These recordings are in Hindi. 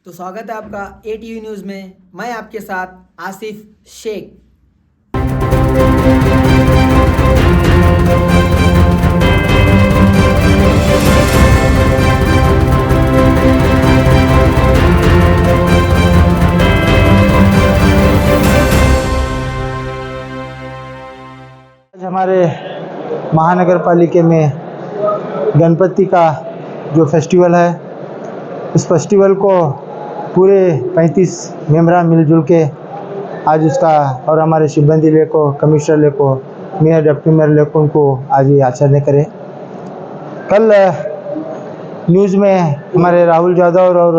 तो स्वागत है आपका ATV न्यूज़ में। मैं आपके साथ आसिफ शेख। आज हमारे महानगर पालिका में गणपति का जो फेस्टिवल है, इस फेस्टिवल को पूरे 35 मेंबरा मिलजुल के आज उसका और हमारे सिब्बंदी ले को, कमिश्नर ले को, मेयर, डिप्टी मेयर ले को उनको आज ये आचरण करें। कल न्यूज़ में हमारे राहुल यादव और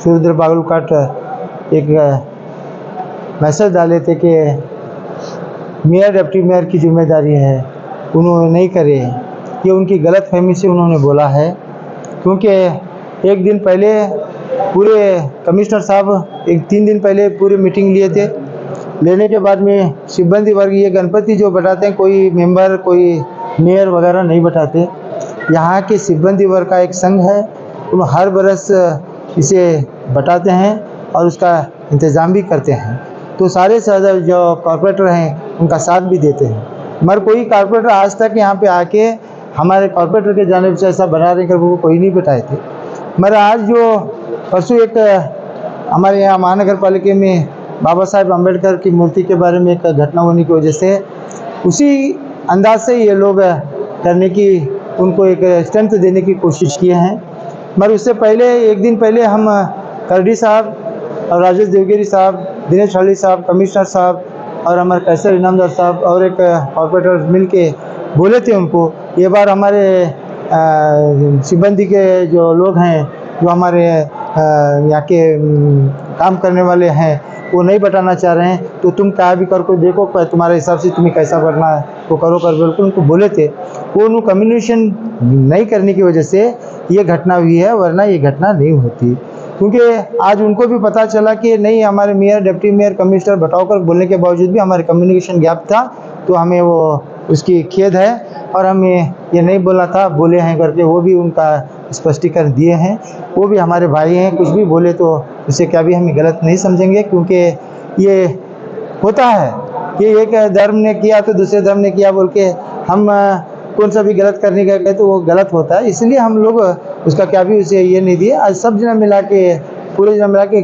सूर्यदेव बागुलकाट एक मैसेज डाले थे कि मेयर डिप्टी मेयर की जिम्मेदारी है, उन्होंने नहीं करे। ये उनकी गलतफहमी से उन्होंने बोला है, क्योंकि एक दिन पहले पूरे कमिश्नर साहब 3 दिन पहले पूरी मीटिंग लिए थे। लेने के बाद में सिब्बंदी वर्ग ये गणपति जो बैठाते हैं, कोई मेंबर, कोई मेयर वगैरह नहीं बैठाते। यहाँ के सिब्बंदी वर्ग का एक संघ है, उन हर बरस इसे बैठाते हैं और उसका इंतज़ाम भी करते हैं। तो सारे सदस्य जो कॉर्पोरेटर हैं उनका साथ भी देते हैं, मगर कोई कॉर्पोरेटर आज तक यहाँ पे आके हमारे कॉर्पोरेटर के जाने से ऐसा बना रहे कर वो कोई नहीं बैठाए थे। मगर आज जो परसों एक हमारे यहाँ महानगर पालिका में बाबा साहेब अम्बेडकर की मूर्ति के बारे में एक घटना होने की वजह से उसी अंदाज से ये लोग करने की, उनको एक स्ट्रेंथ देने की कोशिश किए हैं। मगर उससे पहले एक दिन पहले हम करडी साहब और राजेश देवगिरी साहब, दिनेश हल्ली साहब, कमिश्नर साहब और हमारे कैसर इनामदार साहब और एक कॉर्पोरेटर मिल के बोले थे उनको, ये बार हमारे सिब्बंदी के जो लोग हैं, जो हमारे यहाँ के काम करने वाले हैं, वो नहीं बैठाना चाह रहे हैं, तो तुम क्या भी कर को देखो, तुम्हारे हिसाब से तुम्हें कैसा करना है वो करो कर बिल्कुल उनको बोले थे। वो उनको कम्युनिकेशन नहीं करने की वजह से ये घटना हुई है, वरना ये घटना नहीं होती। क्योंकि आज उनको भी पता चला कि नहीं, हमारे मेयर, डिप्टी मेयर, कमिश्नर बैठाओ कर बोलने के बावजूद भी हमारे कम्युनिकेशन गैप था, तो हमें वो उसकी खेद है और हमें ये नहीं बोला था, बोले हैं करके वो भी उनका स्पष्टीकरण दिए हैं। वो भी हमारे भाई हैं, कुछ भी बोले तो उसे क्या भी हमें गलत नहीं समझेंगे, क्योंकि ये होता है कि एक धर्म ने किया तो दूसरे धर्म ने किया बोल के हम कौन सा भी गलत करने का कहते तो वो गलत होता है। इसलिए हम लोग उसका क्या भी उसे ये नहीं दिए। आज सब जना मिला के, पूरे जना मिला के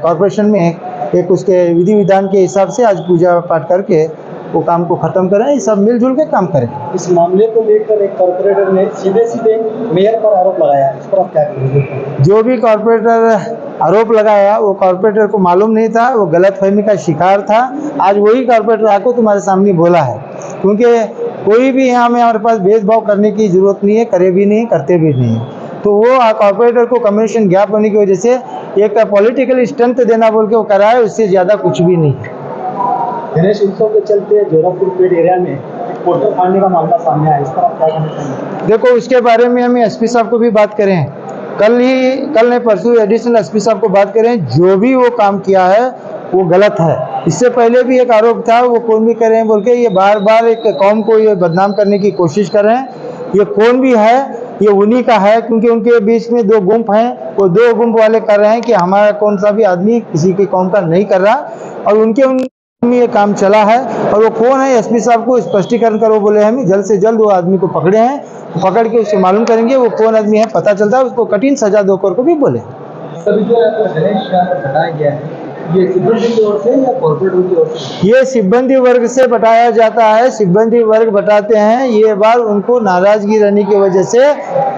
कॉर्पोरेशन में एक उसके विधि विधान के हिसाब से आज पूजा पाठ करके वो काम को ख़त्म करें, सब मिलजुल के काम करें। इस मामले को लेकर एक कॉर्पोरेटर ने सीधे मेयर पर आरोप लगाया, इस पर आप क्या कहेंगे? जो भी कॉर्पोरेटर आरोप लगाया वो कॉर्पोरेटर को मालूम नहीं था, वो गलतफहमी का शिकार था। आज वही कॉर्पोरेटर आको तुम्हारे सामने बोला है, क्योंकि कोई भी यहाँ में हमारे पास भेदभाव करने की ज़रूरत नहीं है, करे भी नहीं, करते भी नहीं है। तो वो कॉर्पोरेटर को कम्युनिकेशन गैप होने की वजह से एक पॉलिटिकल स्ट्रेंथ देना बोल के वो करा है, उससे ज़्यादा कुछ भी नहीं है। गणेश उत्सव के चलते जोरापुर पेड़ एरिया में पोस्टर फाड़ने का मामला सामने आया, इस पर आप क्या कहना चाहेंगे? देखो, उसके बारे में हमें एसपी साहब को भी बात करें, कल नहीं परसों एडिशनल एसपी साहब को बात करें। जो भी वो काम किया है वो गलत है। इससे पहले भी एक आरोप था, वो कौन भी करें बोल के ये बार बार एक कौम को ये बदनाम करने की कोशिश कर रहे हैं। ये कौन भी है, ये उन्हीं का है, क्योंकि उनके बीच में 2 गुंप हैं। वो 2 गुंप वाले कर रहे हैं कि हमारा कौन सा भी आदमी किसी की कौम का नहीं कर रहा, और उनके में ये काम चला है। और वो कौन है, एसपी साहब को स्पष्टीकरण करो बोले, हम जल्द से जल्द वो आदमी को पकड़े हैं, पकड़ के उससे मालूम करेंगे वो कौन आदमी है, पता चलता है उसको कठिन सजा दो कर को भी बोले। सभी जो गणेश बताया गया है, ये सिब्बंदी की ओर से या कॉर्पोरेटर की ओर से? ये सिब्बंदी वर्ग से बताया जाता है, सिब्बंदी वर्ग बताते हैं। ये बार उनको नाराजगी रहने की वजह से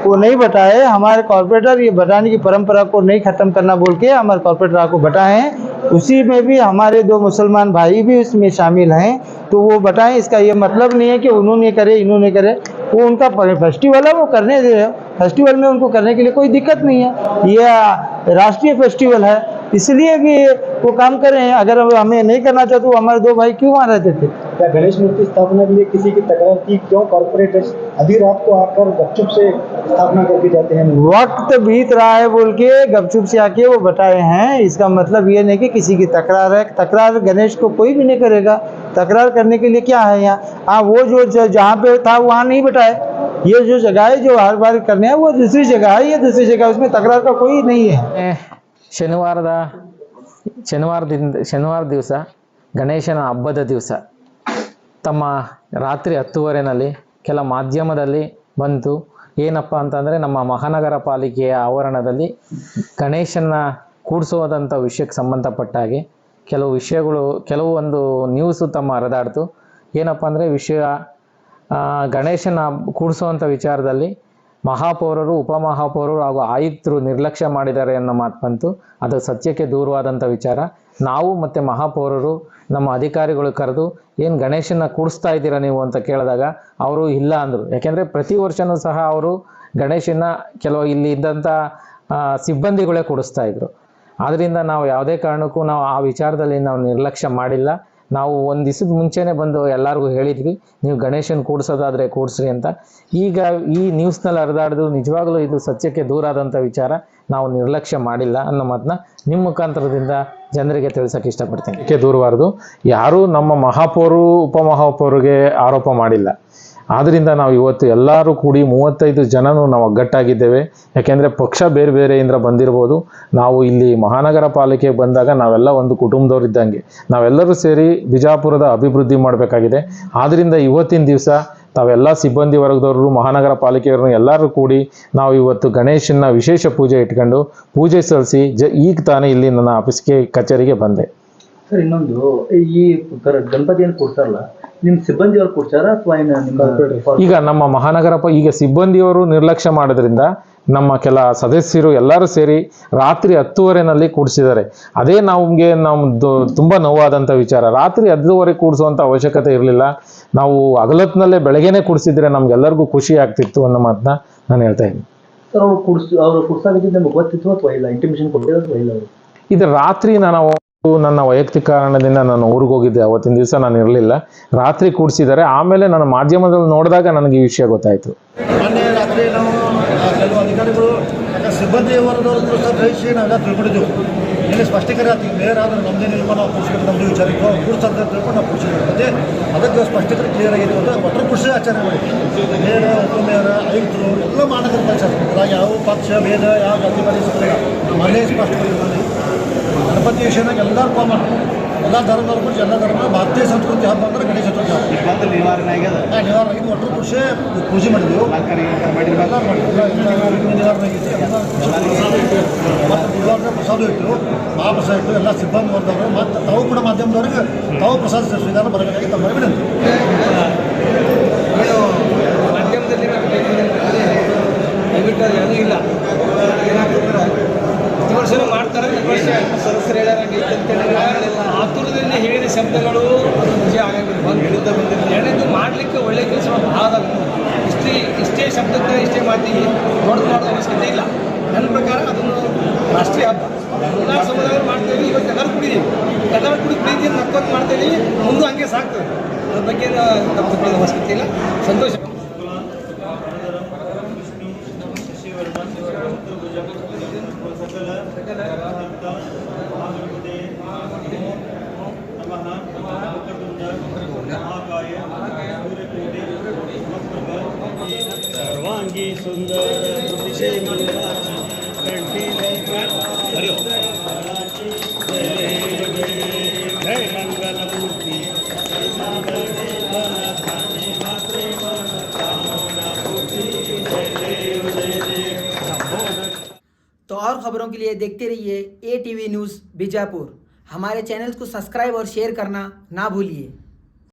वो नहीं बताए। हमारे कॉर्पोरेटर ये बताने की परंपरा को नहीं खत्म करना बोल के हमारे कॉर्पोरेटर को बताए हैं। उसी में भी हमारे 2 मुसलमान भाई भी उसमें शामिल हैं, तो वो बताएं। इसका ये मतलब नहीं है कि उन्होंने करे इन्होंने करे, वो उनका फेस्टिवल है, वो करने दे। फेस्टिवल में उनको करने के लिए कोई दिक्कत नहीं है, ये राष्ट्रीय फेस्टिवल है, इसलिए भी वो काम कर रहे हैं। अगर हमें नहीं करना चाहते तो हमारे 2 भाई क्यों वहाँ रहते थे? क्या गणेश मूर्ति स्थापना के लिए किसी की तकरार की? क्यों कॉर्पोरेटर्स आधी रात को आकर गपचुप से स्थापना करके जाते हैं? वक्त बीत रहा है बोल के गपचुप से आके वो बताए हैं। इसका मतलब ये नहीं कि किसी की तकरार है। तकरार गणेश को कोई भी नहीं करेगा, तकरार करने के लिए क्या है यहाँ? हाँ, वो जो जहाँ पे था वहाँ नहीं बताए, ये जो जगह है जो हर बार करने है वो दूसरी जगह है, ये दूसरी जगह, उसमें तकरार का कोई नहीं है। ಶನಿವಾರ ದಿವಸ ಗಣೇಶನ ಹಬ್ಬದ ದಿವಸ ತಮ್ಮ ರಾತ್ರಿ 10:30ನಲ್ಲಿ ಕೆಲ ಮಾಧ್ಯಮದಲ್ಲಿ ಬಂತು. ಏನಪ್ಪ ಅಂತಂದರೆ ನಮ್ಮ ಮಹಾನಗರ ಪಾಲಿಕೆಯ ಆವರಣದಲ್ಲಿ ಗಣೇಶನ ಕೂಡಿಸೋದಂಥ ವಿಷಯಕ್ಕೆ ಸಂಬಂಧಪಟ್ಟ ಹಾಗೆ ಕೆಲವು ಒಂದು ನ್ಯೂಸು ತಮ್ಮ ಹರಿದಾಡ್ತು. ಏನಪ್ಪ ಅಂದರೆ ಗಣೇಶನ ಕೂಡಿಸುವಂಥ ವಿಚಾರದಲ್ಲಿ ಮಹಾಪೌರರು, ಉಪಮಹಾಪೌರರು ಹಾಗೂ ಆಯುಕ್ತರು ನಿರ್ಲಕ್ಷ್ಯ ಮಾಡಿದ್ದಾರೆ ಅನ್ನೋ ಮಾತು ಬಂತು. ಅದು ಸತ್ಯಕ್ಕೆ ದೂರವಾದಂಥ ವಿಚಾರ. ನಾವು ಮತ್ತು ಮಹಾಪೌರರು ನಮ್ಮ ಅಧಿಕಾರಿಗಳು ಕರೆದು ಏನು ಗಣೇಶನ ಕೂಡಿಸ್ತಾ ಇದ್ದೀರಾ ನೀವು ಅಂತ ಕೇಳಿದಾಗ ಅವರು ಇಲ್ಲ ಅಂದರು. ಯಾಕೆಂದರೆ ಪ್ರತಿ ವರ್ಷವೂ ಸಹ ಅವರು ಗಣೇಶನ ಕೆಲವು ಇಲ್ಲಿ ಇದ್ದಂಥ ಸಿಬ್ಬಂದಿಗಳೇ ಕೂಡಿಸ್ತಾ ಇದ್ರು. ಆದ್ದರಿಂದ ನಾವು ಯಾವುದೇ ಕಾರಣಕ್ಕೂ ನಾವು ಆ ವಿಚಾರದಲ್ಲಿ ನಾವು ನಿರ್ಲಕ್ಷ್ಯ ಮಾಡಿಲ್ಲ. ನಾವು ಒಂದು ದಿವಸದ ಮುಂಚೆನೇ ಬಂದು ಎಲ್ಲರಿಗೂ ಹೇಳಿದ್ವಿ, ನೀವು ಗಣೇಶನ ಕೂಡಿಸೋದಾದರೆ ಕೂಡಿಸ್ರಿ ಅಂತ. ಈಗ ಈ ನ್ಯೂಸ್ನಲ್ಲಿ ಹರಿದಾಡ್ದು ನಿಜವಾಗಲೂ ಇದು ಸತ್ಯಕ್ಕೆ ದೂರ ಆದಂಥ ವಿಚಾರ. ನಾವು ನಿರ್ಲಕ್ಷ್ಯ ಮಾಡಿಲ್ಲ ಅನ್ನೋ ಮಾತನ್ನ ನಿಮ್ಮ ಮುಖಾಂತರದಿಂದ ಜನರಿಗೆ ತಿಳಿಸೋಕೆ ಇಷ್ಟಪಡ್ತೀನಿ. ಇದಕ್ಕೆ ದೂರವಾರದು ಯಾರೂ ನಮ್ಮ ಮಹಾಪೌರು ಉಪಮಹಾಪೌರಿಗೆ ಆರೋಪ ಮಾಡಿಲ್ಲ. ಆದ್ದರಿಂದ ನಾವು ಇವತ್ತು ಎಲ್ಲರೂ ಕೂಡಿ 35 ಜನನೂ ನಾವು ಒಗ್ಗಟ್ಟಾಗಿದ್ದೇವೆ. ಯಾಕೆಂದರೆ ಪಕ್ಷ ಬೇರೆ ಬೇರೆಯಿಂದ ಬಂದಿರ್ಬೋದು. ನಾವು ಇಲ್ಲಿ ಮಹಾನಗರ ಪಾಲಿಕೆಗೆ ಬಂದಾಗ ನಾವೆಲ್ಲ ಒಂದು ಕುಟುಂಬದವರಿದ್ದಂಗೆ ನಾವೆಲ್ಲರೂ ಸೇರಿ ಬಿಜಾಪುರದ ಅಭಿವೃದ್ಧಿ ಮಾಡಬೇಕಾಗಿದೆ. ಆದ್ದರಿಂದ ಇವತ್ತಿನ ದಿವಸ ತಾವೆಲ್ಲ ಸಿಬ್ಬಂದಿ ವರ್ಗದವರು, ಮಹಾನಗರ ಪಾಲಿಕೆಯವ್ರನ್ನ ಎಲ್ಲರೂ ಕೂಡಿ ನಾವು ಇವತ್ತು ಗಣೇಶನ ವಿಶೇಷ ಪೂಜೆ ಇಟ್ಕೊಂಡು ಪೂಜೆ ಸಲ್ಲಿಸಿ ಈಗ ತಾನೇ ಇಲ್ಲಿ ನನ್ನ ಆಫೀಸ್ಗೆ ಕಚೇರಿಗೆ ಬಂದೆ. ಸರ್, ಇನ್ನೊಂದು ಈ ಗಣಪತಿಯನ್ನು ಕೊಡ್ತಾರಲ್ಲ, ನಿಮ್ಮ ಸಿಬ್ಬಂದಿಯವರು ಕೊಡ್ತಾರ ಅಥವಾ ಈಗ ನಮ್ಮ ಮಹಾನಗರ ಈಗ ಸಿಬ್ಬಂದಿಯವರು ನಿರ್ಲಕ್ಷ್ಯ ಮಾಡೋದ್ರಿಂದ ನಮ್ಮ ಕೆಲ ಸದಸ್ಯರು ಎಲ್ಲರೂ ಸೇರಿ ರಾತ್ರಿ 10:30ನಲ್ಲಿ ಕೂಡಿಸಿದ್ದಾರೆ. ಅದೇ ನಮ್ಮದು ತುಂಬ ನೋವಾದಂಥ ವಿಚಾರ. ರಾತ್ರಿ 10:30 ಕೂಡಿಸುವಂಥ ಅವಶ್ಯಕತೆ ಇರಲಿಲ್ಲ. ನಾವು ಹಗಲೊತ್ತಿನಲ್ಲೇ ಬೆಳಗ್ಗೆನೇ ಕೂಡಿಸಿದ್ರೆ ನಮ್ಗೆಲ್ಲರಿಗೂ ಖುಷಿ ಆಗ್ತಿತ್ತು ಅನ್ನೋ ಮಾತನ್ನ ನಾನು ಹೇಳ್ತಾ ಇದ್ದೀನಿ. ಸರ್, ಅವ್ರು ಕುಡ್ಸಾಗಿದ್ದು ನಮ್ಗೆ ಗೊತ್ತಿತ್ತು ಅಥವಾ ಇಲ್ಲ, ಇಂಟಿಮೇಷನ್ ಕೊಟ್ಟಿದ್ರು ಅಥವಾ ಇಲ್ಲ? ಇದು ರಾತ್ರಿ ನನ್ನ ವೈಯಕ್ತಿಕ ಕಾರಣದಿಂದ ನಾನು ಊರಿಗೆ ಹೋಗಿದ್ದೆ. ಅವತ್ತಿನ ದಿವಸ ನಾನು ಇರಲಿಲ್ಲ. ರಾತ್ರಿ ಕೂಡಿಸಿದ್ದಾರೆ. ಆಮೇಲೆ ನಾನು ಮಾಧ್ಯಮದಲ್ಲಿ ನೋಡಿದಾಗ ನನಗೆ ಈ ವಿಷಯ ಗೊತ್ತಾಯಿತು. ಮೊನ್ನೆ ರಾತ್ರಿ ನಾವು ಕೆಲವು ಅಧಿಕಾರಿಗಳು ಸಿಬ್ಬಂದಿ ವರ್ಗದವರು ಸಹ ಗ್ರಹಿಸಿ ನಾವೆಲ್ಲ ತಿಳ್ಕೊಂಡಿದ್ದೆವು. ಇಲ್ಲಿ ಸ್ಪಷ್ಟೀಕರಣ ಆಗ್ತೀವಿ. ಮೇಯರ್ ಆದರೆ ನಮ್ಮದೇನಿಲ್ಲ, ನಾವು ಕೂಡಿಸ್ಕೊಂಡು ನಮ್ಮದು ವಿಚಾರ ಇತ್ತು, ಕೂಡಿಸ್ತಂತ ತಿಳ್ಕೊಂಡು ನಾವು ಕೂಡಿಸಿದ್ವಿ. ಮತ್ತು ಅದಕ್ಕೆ ಸ್ಪಷ್ಟೀಕರಣ ಕ್ಲಿಯರ್ ಆಗಿತ್ತು ಅಂತ ಒಟ್ಟರು ಕೂಡಿಸಿ ಆಚರಣೆ ಮಾಡಿ ಮೇಯರ್, ಉಪಮೇಯರ್, ಆಯುಕ್ತರು ಎಲ್ಲ ಮಹಾನಗರ ಪಾಲಿಕೆ ಅದ್ರಾಗ ಯಾವ ಪಕ್ಷ ಭೇದ ಯಾವ ಜಾತಿ ಸಿಗಲಿಲ್ಲ. ಮನೆ ಸ್ಪಷ್ಟಪಡಿಸಿ ಗಣಪತಿ ವಿಷಯದಾಗ ಎಲ್ಲರೂ ಕಾಮನ್, ಎಲ್ಲ ಧರ್ಮದವ್ರು ಕೂಡ ಎಲ್ಲ ಧರ್ಮ ಭಾರತೀಯ ಸಂಸ್ಕೃತಿ ಹಬ್ಬ ಅಂದ್ರೆ ಗಣೇಶ ಚತುರ್ಥಿ ಹಬ್ಬ ನಿವಾರಣೆ ಆಗಿದ್ದು ಒಟ್ಟರು ಖುಷಿ ಪೂಜೆ ಮಾಡಿದ್ವಿ. ನಿವಾರಣೆ ಆಗಿತ್ತು. ಮತ್ತು ಗುರುವಾರ ಪ್ರಸಾದ ಇಟ್ಟು, ಮಹಾಪ್ರಸಾದ ಇಟ್ಟು ಎಲ್ಲ ಸಿಬ್ಬಂದಿ ವರ್ಗದವರು ಮತ್ತು ತಾವು ಕೂಡ ಮಾಧ್ಯಮದವ್ರಿಗೆ ತಾವು ಪ್ರಸಾದ ಸ್ವೀಕಾರ ಬರಬೇಕಾಗಿ ತಮ್ಮ ವಿನಂತಿ. ಮಾಧ್ಯಮದಲ್ಲಿ ದಯವಿಟ್ಟು ಏನೂ ಇಲ್ಲ, ಪ್ರತಿ ವರ್ಷನೂ ಮಾಡ್ತಾರೆ. ಈ ವರ್ಷ ಸದಸ್ಯರು ಹೇಳ್ಯಾರ ಆತುರದಲ್ಲಿ ಹೇಳಿದ ಶಬ್ದಗಳು ನಿಜ ಆಗಂಗಿಲ್ಲ. ಒಂದು ವಿರುದ್ಧ ಬಂದಿಲ್ಲ. ಎರಡನೇದು ಮಾಡಲಿಕ್ಕೆ ಒಳ್ಳೆ ಕೆಲಸ ಭಾಳ ಇಷ್ಟೇ ಶಬ್ದಕ್ಕೆ ಇಷ್ಟೇ ಮಾತಿಗೆ ನೋಡೋದು ಅವಶ್ಯಕತೆ ಇಲ್ಲ. ನನ್ನ ಪ್ರಕಾರ ಅದನ್ನು ರಾಷ್ಟ್ರೀಯ ಹಬ್ಬ ಎಲ್ಲ ಸಮುದಾಯಗಳು ಮಾಡ್ತೇವೆ. ಇವತ್ತು ಎಲ್ಲರೂ ಕುಡಿದೀವಿ, ಎಲ್ಲರೂ ಕುಡಿದು ನಕ್ಕೋದು ಮಾಡ್ತೇವೆ. ಮುಂದೆ ಹಂಗೆ ಸಾಕ್ತದೆ. ಅದ್ರ ಬಗ್ಗೆ ತಪ್ಪುಕೊಳ್ಳೋದು ಅವಶ್ಯಕತೆ ಇಲ್ಲ. ಸಂತೋಷ. सर्वांगी सुंदर जय मंगल मूर्ति। तो और खबरों के लिए देखते रहिए ATV न्यूज़ बीजापुर। हमारे चैनल को सब्सक्राइब और शेयर करना ना भूलिए।